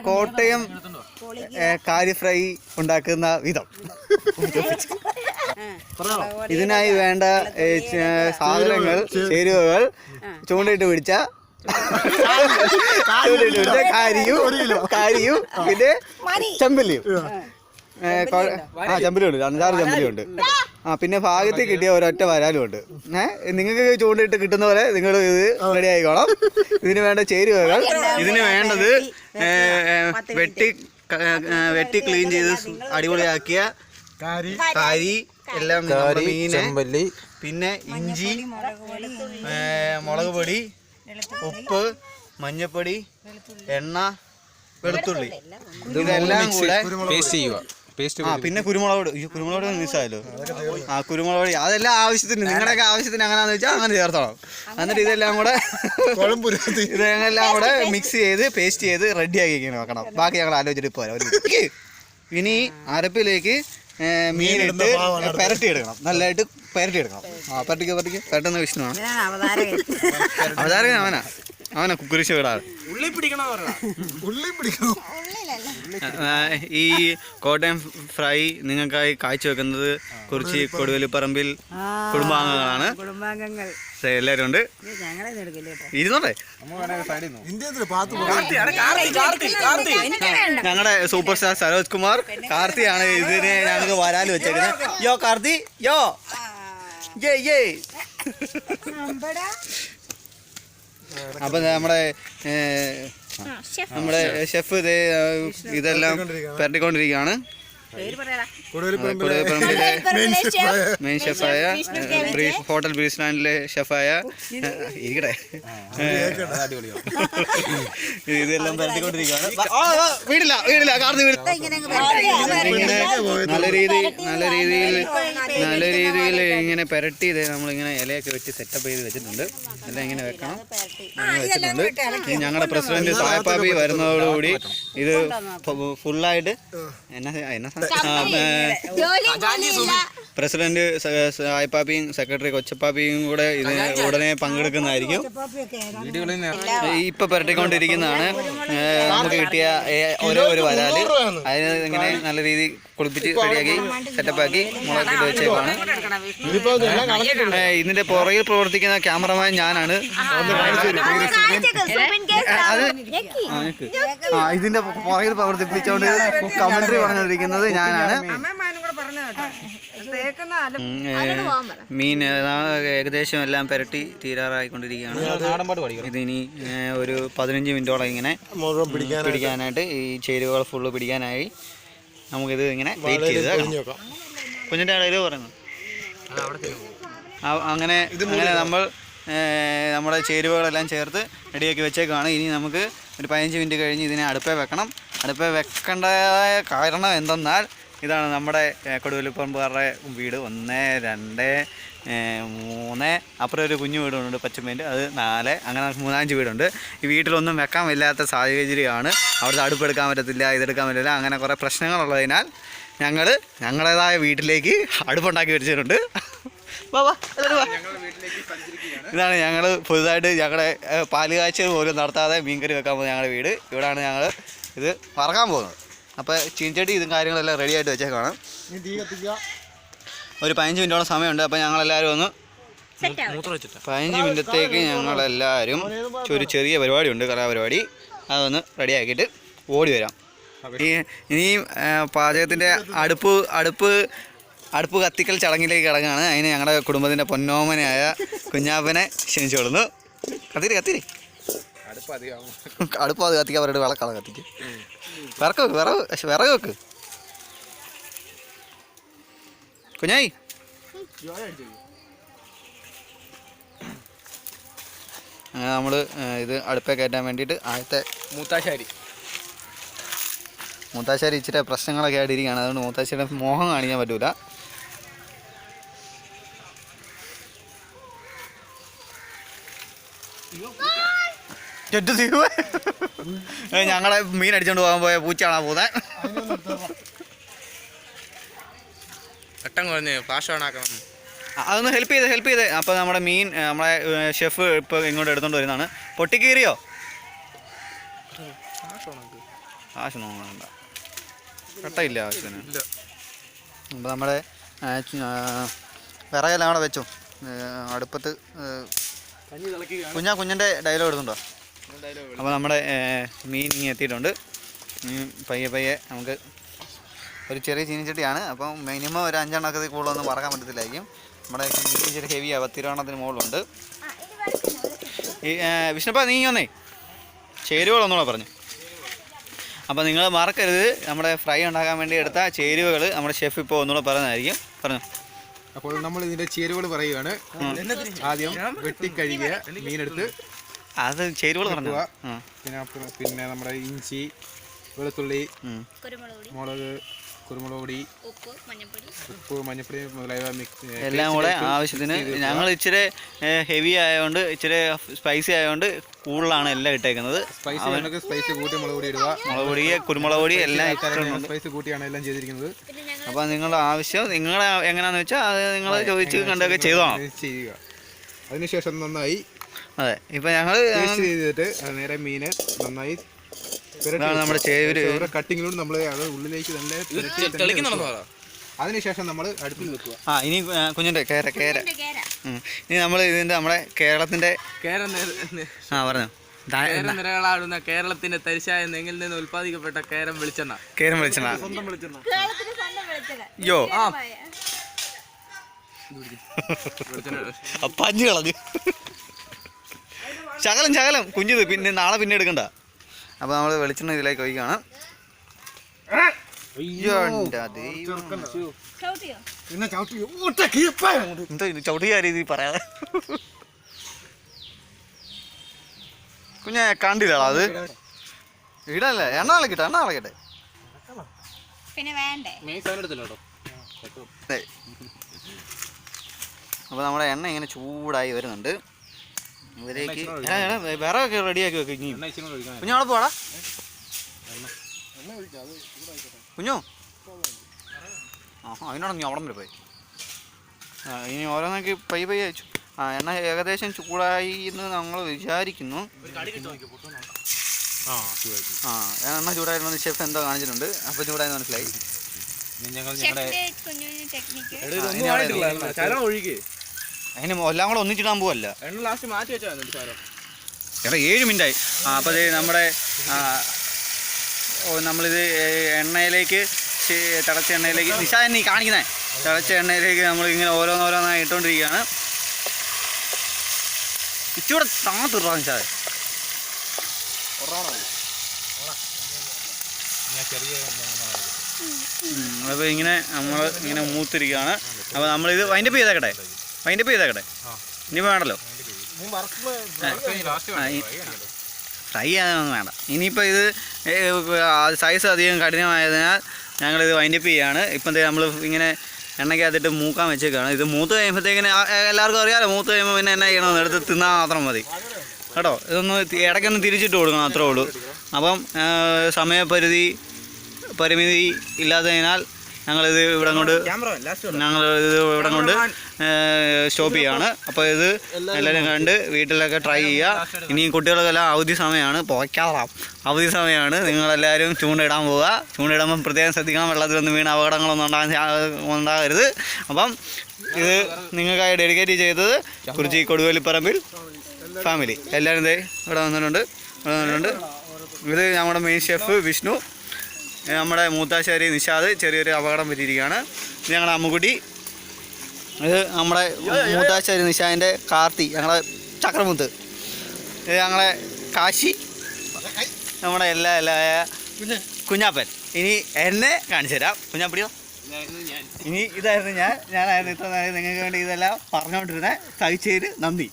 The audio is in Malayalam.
കോട്ടയം കാരി ഫ്രൈ ഉണ്ടാക്കുന്ന വിധം. ഇതിനായി വേണ്ട സാധനങ്ങൾ, ചേരുവകൾ: ചൂണ്ടയിട്ട് പിടിച്ച കാരിയും പിന്നെ ചെമ്പല്ലിയും. ചെമ്പല്ലിയുണ്ട്, 5-6 ചെമ്പല്ലിയുണ്ട്. പിന്നെ ഭാഗത്തിൽ കിട്ടിയ ഒരൊറ്റ വരാലും ഉണ്ട്. നിങ്ങൾക്ക് ചൂണ്ടയിട്ട് കിട്ടുന്ന പോലെ നിങ്ങൾ ഇത് റെഡി ആയിക്കോണം. ഇതിന് വേണ്ട ചേരുവകൾ: ഇതിന് വേണ്ടത് വെട്ടി ക്ലീൻ ചെയ്ത് അടിപൊളിയാക്കിയ കാരി, എല്ലാം മീന്, പിന്നെ ഇഞ്ചി, മുളക് പൊടി, ഉപ്പ്, മഞ്ഞപ്പൊടി, എണ്ണ, വെളുത്തുള്ളി, ഇതെല്ലാം കൂടെ പേസ്റ്റ് ചെയ്യുക. പിന്നെ കുരുമുളക് മിസ്സായല്ലോ. കുരുമുളക് പൊടി അതെല്ലാം ആവശ്യത്തിന്, നിങ്ങളുടെയൊക്കെ ആവശ്യത്തിന് അങ്ങനെയാണെന്ന് വെച്ചാൽ അങ്ങനെ ചേർത്തോളാം. എന്നിട്ട് ഇതെല്ലാം കൂടെ മിക്സ് ചെയ്ത് പേസ്റ്റ് ചെയ്ത് റെഡിയാക്കി ഇങ്ങനെ വെക്കണം. ബാക്കി ഞങ്ങൾ ആലോചിച്ചിട്ട് പോരാ. ഇനി അരപ്പിലേക്ക് മീനിട്ട് പെരട്ടിയെടുക്കണം, നല്ലതായിട്ട് പെരട്ടിയെടുക്കണം. പെട്ടെന്ന് വിഷ്ണുവാണ് അവതാരകൻ. അവനാ കുക്കുരിശ് വിടാറ്. ഈ കോട്ടയം ഫ്രൈ നിങ്ങൾക്കായി കാഴ്ചവെക്കുന്നത് കുറിച്ച് കൊടുവലിപ്പറമ്പിൽ കുടുംബാംഗങ്ങളാണ്. എല്ലാവരും ഉണ്ട്. ഇരുന്നോട്ടെ. ഞങ്ങളുടെ സൂപ്പർ സ്റ്റാർ സരോജ് കുമാർ കാർത്തിയാണ് ഇതിനെ ഞങ്ങൾക്ക് വരാല് വെച്ചേക്കുന്നത്. യോ കാർത്തി, യോ അപ്പൊ നമ്മുടെ ഷെഫ് ഇതെല്ലാം പരട്ടിക്കൊണ്ടിരിക്കുകയാണ്. കൊടുവലിപ്പറമ്പിലെ മെയിൻ ഷെഫായ ഹോട്ടൽ ബ്രീസ്ലാൻഡിലെ ഷെഫായ ഇരിക്കട്ടെ ഇതെല്ലാം പരട്ടിക്കൊണ്ടിരിക്കുകയാണ്. വീടില്ല കാർന്ന് വീട്. ഇങ്ങനെ നല്ല രീതിയിൽ ഇങ്ങനെ പെരട്ടി നമ്മളിങ്ങനെ ഇലയൊക്കെ വെച്ച് സെറ്റപ്പ് ചെയ്ത് വെച്ചിട്ടുണ്ട്. എല്ലാം ഇങ്ങനെ വെച്ചിട്ടുണ്ട്. ഞങ്ങളുടെ പ്രസിഡന്റ് സായപ്പാബി വരുന്നതോടുകൂടി ഇത് ഫുള്ളായിട്ട് പ്രസിഡന്റ് സായപ്പാപ്പിയും സെക്രട്ടറി കൊച്ചപ്പാപ്പിയും കൂടെ ഇതിന് ഉടനെ പങ്കെടുക്കുന്നതായിരിക്കും. ഇപ്പൊ പെരട്ടിക്കൊണ്ടിരിക്കുന്നതാണ് നമുക്ക് കിട്ടിയ ഒരു വരാല്. അതിന് ഇങ്ങനെ നല്ല രീതി കുളിപ്പിച്ച് റെഡിയാക്കി സെറ്റപ്പാക്കി മുളകിട്ട് വെച്ചേക്കാണ്. ഇതിന്റെ പുറകിൽ പ്രവർത്തിക്കുന്ന ക്യാമറമാൻ ഞാനാണ്. ഇതിന്റെ പുറകിൽ പ്രവർത്തിപ്പിച്ചുകൊണ്ട് കമന്ററി പറഞ്ഞുകൊണ്ടിരിക്കുന്നത് ഞാനാണ്. മീൻ ഏകദേശം എല്ലാം പെരട്ടി തീരാറായിക്കൊണ്ടിരിക്കുകയാണ്. ഇതിനി ഒരു 15 മിനിറ്റോളം ഇങ്ങനെ പിടിക്കാനായിട്ട്, ഈ ചേരുവകൾ ഫുള്ള് പിടിക്കാനായി നമുക്കിത് ഇങ്ങനെ വെയിറ്റ് ചെയ്ത് കുഞ്ഞിൻ്റെ ഇടയിൽ പറയുന്നു. അങ്ങനെ നമ്മൾ നമ്മുടെ ചേരുവകളെല്ലാം ചേർത്ത് റെഡിയാക്കി വെച്ചേക്കാണ്. ഇനി നമുക്ക് ഒരു 15 മിനിറ്റ് കഴിഞ്ഞ് ഇതിനെ അടുപ്പേ വെക്കണം. അടുപ്പേ വെക്കേണ്ടതായ കാരണം എന്തെന്നാൽ, ഇതാണ് നമ്മുടെ കൊടുവലിപ്പറമ്പുകാരുടെ വീട്. 1, 2, 3, അപ്പുറം ഒരു കുഞ്ഞു വീടുണ്ട് പച്ചമേൻ്റെ, അത് 4, അങ്ങനെ 3-5 വീടുണ്ട്. ഈ വീട്ടിലൊന്നും വെക്കാൻ വല്ലാത്ത സാഹചര്യമാണ്. അവിടുത്തെ അടുപ്പെടുക്കാൻ പറ്റത്തില്ല, ഇതെടുക്കാൻ പറ്റില്ല, അങ്ങനെ കുറേ പ്രശ്നങ്ങളുള്ളതിനാൽ ഞങ്ങളുടേതായ വീട്ടിലേക്ക് അടുപ്പുണ്ടാക്കി വെച്ചിട്ടുണ്ട്. ഇതാണ് ഞങ്ങൾ പുതുതായിട്ട് ഞങ്ങളുടെ പാല് കാഴ്ച പോലും നടത്താതെ മീൻകറി വെക്കാൻ പോകുന്നത് ഞങ്ങളുടെ വീട്. ഇവിടെയാണ് ഞങ്ങൾ ഇത് വറക്കാൻ പോകുന്നത്. അപ്പോൾ ചീൻചട്ടി ഇതും കാര്യങ്ങളെല്ലാം റെഡി ആയിട്ട് വെച്ചേക്കാണ്. ഒരു 15 മിനിറ്റോളം സമയമുണ്ട്. അപ്പോൾ ഞങ്ങളെല്ലാവരും ഒന്ന് 15 മിനിറ്റത്തേക്ക് ഞങ്ങളെല്ലാവരും ഒരു ചെറിയ പരിപാടിയുണ്ട്, കലാപരിപാടി. അതൊന്ന് റെഡിയാക്കിയിട്ട് ഓടി വരാം. ഇനി പാചകത്തിൻ്റെ അടുപ്പ് കത്തിക്കൽ ചടങ്ങിലേക്ക് കിടങ്ങാണ്. അതിന് ഞങ്ങളുടെ കുടുംബത്തിൻ്റെ പൊന്നോമനായ കുഞ്ഞാപ്പനെ ക്ഷണിച്ചോളുന്നു. കത്തിരി അടുപ്പ് അത് കത്തിക്കാൻ പറയിട്ട് വിളക്കാണ് കത്തിക്ക്. വിറക് വെക്ക് കുഞ്ഞായി. അങ്ങനെ നമ്മൾ ഇത് അടുപ്പേ കയറ്റാൻ വേണ്ടിയിട്ട് ആദ്യത്തെ മൂത്താശ്ശേരി ഇച്ചിരി പ്രശ്നങ്ങളൊക്കെ ആയിട്ടിരിക്കുകയാണ്. അതുകൊണ്ട് മൂത്താശ്ശേരിയുടെ മോഹം കാണിക്കാൻ പറ്റൂല. ഞങ്ങളെ മീൻ അടിച്ചോണ്ട് പോകാൻ പോയ പൂച്ചയാണാ പോകുന്നത്. അതൊന്ന് ഹെൽപ്പ് ചെയ്ത്. അപ്പോൾ നമ്മുടെ മീൻ നമ്മളെ ഷെഫ് ഇപ്പോൾ ഇങ്ങോട്ട് എടുത്തോണ്ട് വരുന്നതാണ്. പൊട്ടിക്കീറിയോ? കാശൊന്നും വേണ്ട, കട്ടയില്ല ആവശ്യത്തിന്. അപ്പോൾ നമ്മുടെ വിറകെല്ലാം അവിടെ വെച്ചു അടുപ്പത്ത്. കുഞ്ഞിൻ്റെ ഡയലോഗ് എടുത്തുണ്ടോ? അപ്പോൾ നമ്മുടെ മീൻ ഇങ്ങനെ എത്തിയിട്ടുണ്ട്. പയ്യെ നമുക്ക് ഒരു ചെറിയ ചീനിച്ചട്ടിയാണ്. അപ്പം മിനിമം ഒരു 5 എണ്ണത്തിൽ കൂടുതലൊന്നും പറക്കാൻ പറ്റത്തില്ലായിരിക്കും. നമ്മുടെ മീൻ ഇച്ചിരി ഹെവിയാണ്, 10 എണ്ണത്തിന് മുകളിലുണ്ട്. ഈ വിഷ്ണുപ്പ നീ വന്നേ ചേരുവകളൊന്നുകൂടെ പറഞ്ഞു. അപ്പോൾ നിങ്ങൾ മറക്കരുത്, നമ്മുടെ ഫ്രൈ ഉണ്ടാക്കാൻ വേണ്ടി എടുത്ത ചേരുവകൾ നമ്മുടെ ഷെഫ് ഇപ്പോൾ ഒന്നുകൂടെ പറയുന്നതായിരിക്കും. പറഞ്ഞു. അപ്പോൾ നമ്മൾ ഇതിൻ്റെ ചേരുവകൾ പറയുകയാണ്. ആദ്യം വെട്ടിക്കഴുകിയ മീനെടുത്ത് അത് ചേരുവകൾ പറഞ്ഞു. പിന്നെ നമ്മുടെ ഇഞ്ചി, വെളുത്തുള്ളി, മുളക്, കുരുമുളക് പൊടി, ഉപ്പ്, മഞ്ഞപ്പൊടി മുതലായവ മിക്സ് എല്ലാം കൂടെ ആവശ്യത്തിന്. ഞങ്ങൾ ഇച്ചിരി ഹെവി ആയതുകൊണ്ട്, ഇച്ചിരി സ്പൈസി ആയതുകൊണ്ട് കൂടുതലാണ് എല്ലാം ഇട്ടേക്കുന്നത്. സ്പൈസി കൂട്ടി മുളക് പൊടി ഇടുക, മുളക് പൊടി, കുരുമുളക് പൊടി എല്ലാം സ്പൈസി കൂട്ടിയാണ് എല്ലാം ചെയ്തിരിക്കുന്നത്. അപ്പോൾ നിങ്ങളുടെ ആവശ്യം നിങ്ങളെ എങ്ങനെയാണെന്ന് വെച്ചാൽ അത് നിങ്ങൾ ചോദിച്ച് കണ്ടൊക്കെ ചെയ്യുക. അതിനുശേഷം നന്നായി അതെ ഇപ്പം ഞങ്ങൾ ചെയ്തിട്ട് നേരെ മീന് നന്നായി നമ്മുടെ ചേവര് കട്ടിങ്ങിലൂടെ നമ്മൾ അത് ഉള്ളിലേക്ക് തന്നെ. അതിനുശേഷം നമ്മൾ അടുപ്പിൽ വെക്കുക. ഇനി കുഞ്ഞിൻ്റെ കേര ഇനി നമ്മൾ ഇതിൻ്റെ നമ്മുടെ കേരളത്തിൻ്റെ പറഞ്ഞു നിരകളാടുന്ന കേരളത്തിന്റെ തരിശായ നെങ്ങിൽ നിന്ന് ഉൽപ്പാദിക്കപ്പെട്ട കേരം വെളിച്ചെണ്ണ. യോ പഞ്ഞു കളഞ്ഞു ശകലം കുഞ്ഞിത് പിന്നെ നാളെ പിന്നെ എടുക്കണ്ട. അപ്പോൾ നമ്മൾ വെളിച്ചെണ്ണ ഇതിലേക്ക് ഒഴിക്കുകയാണ്. ചവിട്ടിയ രീതി പറയാതെ കുഞ്ഞെ കണ്ടില്ല അത് ഇടല്ലേ. എണ്ണ കളക്കട്ടെ പിന്നെ വേണ്ടേ. അപ്പോൾ നമ്മുടെ എണ്ണ ഇങ്ങനെ ചൂടായി വരുന്നുണ്ട്. ഇതിലേക്ക് വിറകൊക്കെ റെഡിയാക്കി വെക്കും. ഇനി കുഞ്ഞോടെ പോടാ കുഞ്ഞോ. അതിനോട് നീ അവിടെ വരെ പോയി. ഇനി ഓരോന്നൊക്കെ പയ്യെ അയച്ചു. എണ്ണ ഏകദേശം ചൂടായി എന്ന് ഞങ്ങൾ വിചാരിക്കുന്നു. എണ്ണ ചൂടായിരുന്നു ഷെഫ് എന്തോ കാണിച്ചിട്ടുണ്ട്. അപ്പോൾ ചൂടായെന്ന് മനസ്സിലായി. അതിന് എല്ലാം കൂടെ ഒന്നിച്ചിടാൻ പോവല്ല. എടാ 7 മിനിറ്റായി. അപ്പോൾ നമ്മുടെ നമ്മളിത് എണ്ണയിലേക്ക് തിളച്ച എണ്ണയിലേക്ക് നിശാ നീ കാണിക്കുന്നത് തിളച്ച എണ്ണയിലേക്ക് നമ്മൾ ഇങ്ങനെ ഓരോന്നോരോന്നായി ഇട്ടുകൊണ്ടിരിക്കുകയാണ്. ഇച്ചിവിടെ താത്തിട്ടാ നിശാ. അപ്പോൾ ഇങ്ങനെ നമ്മൾ ഇങ്ങനെ മൂത്തിരിക്കുകയാണ്. അപ്പോൾ നമ്മളിത് വൈൻഡപ്പ് ചെയ്തേക്കട്ടെ. ഇനി വേണ്ടല്ലോ ഫ്രൈ ചെയ്യാനൊന്നും വേണ്ട. ഇനിയിപ്പോൾ ഇത് സൈസ് അധികം കഠിനമായതിനാൽ ഞങ്ങളിത് വൈൻഡപ്പ് ചെയ്യുകയാണ്. ഇപ്പം നമ്മൾ ഇങ്ങനെ എണ്ണയ്ക്കകത്തിട്ട് മൂക്കാൻ വെച്ചേക്കാണ്. ഇത് മൂത്ത് കഴിയുമ്പോഴത്തേക്കിന് എല്ലാവർക്കും അറിയാമല്ലോ, മൂത്ത് കഴിയുമ്പോൾ പിന്നെ എന്നാ ചെയ്യണമെന്ന് എടുത്ത് തിന്നാൽ മാത്രം മതി കേട്ടോ. ഇതൊന്ന് ഇടയ്ക്കൊന്ന് തിരിച്ചിട്ട് കൊടുക്കണം, അത്രേ ഉള്ളൂ. അപ്പം പരിമിതി ഇല്ലാത്തതിനാൽ ഞങ്ങളിത് ഇവിടെ കൊണ്ട് സ്റ്റോപ്പ് ചെയ്യുകയാണ്. അപ്പോൾ ഇത് എല്ലാവരും കണ്ട് വീട്ടിലൊക്കെ ട്രൈ ചെയ്യുക. ഇനിയും കുട്ടികൾക്കെല്ലാം അവധി സമയമാണ്, അവധി സമയമാണ്. നിങ്ങളെല്ലാവരും ചൂണ്ടയിടാൻ പോവുക. ചൂണ്ടയിടുമ്പം പ്രത്യേകം ശ്രദ്ധിക്കണം, വെള്ളത്തിലൊന്നും വീണ് അപകടങ്ങളൊന്നും ഉണ്ടാകരുത്. അപ്പം ഇത് നിങ്ങൾക്കായി ഡെഡിക്കേറ്റ് ചെയ്തത് കുറിച്ചി കൊടുവേലിപ്പറമ്പിൽ ഫാമിലി. എല്ലാവരും ഇവിടെ വന്നിട്ടുണ്ട്. ഇത് നമ്മുടെ മെയിൻ ഷെഫ് വിഷ്ണു, നമ്മുടെ മൂത്താശ്ശേരി നിഷാദ്. ചെറിയൊരു അപകടം പറ്റിയിരിക്കുകയാണ്. ഇത് ഞങ്ങളുടെ അമ്മുക്കുട്ടി. ഇത് നമ്മുടെ മൂത്താശ്ശേരി നിഷാദിൻ്റെ കാർത്തി, ഞങ്ങളെ ചക്രമുത്ത്. ഇത് ഞങ്ങളെ കാശി, നമ്മുടെ എല്ലാ കുഞ്ഞാപ്പൻ. ഇനി എന്നെ കാണിച്ചു തരാം. കുഞ്ഞാപ്പിടിയോ. ഇനി ഇതായിരുന്നു ഞാനായിരുന്നു ഇത്ര നേരം നിങ്ങൾക്ക് വേണ്ടി ഇതെല്ലാം പറഞ്ഞുകൊണ്ടിരുന്നത്. സഹിച്ചതിന് നന്ദി.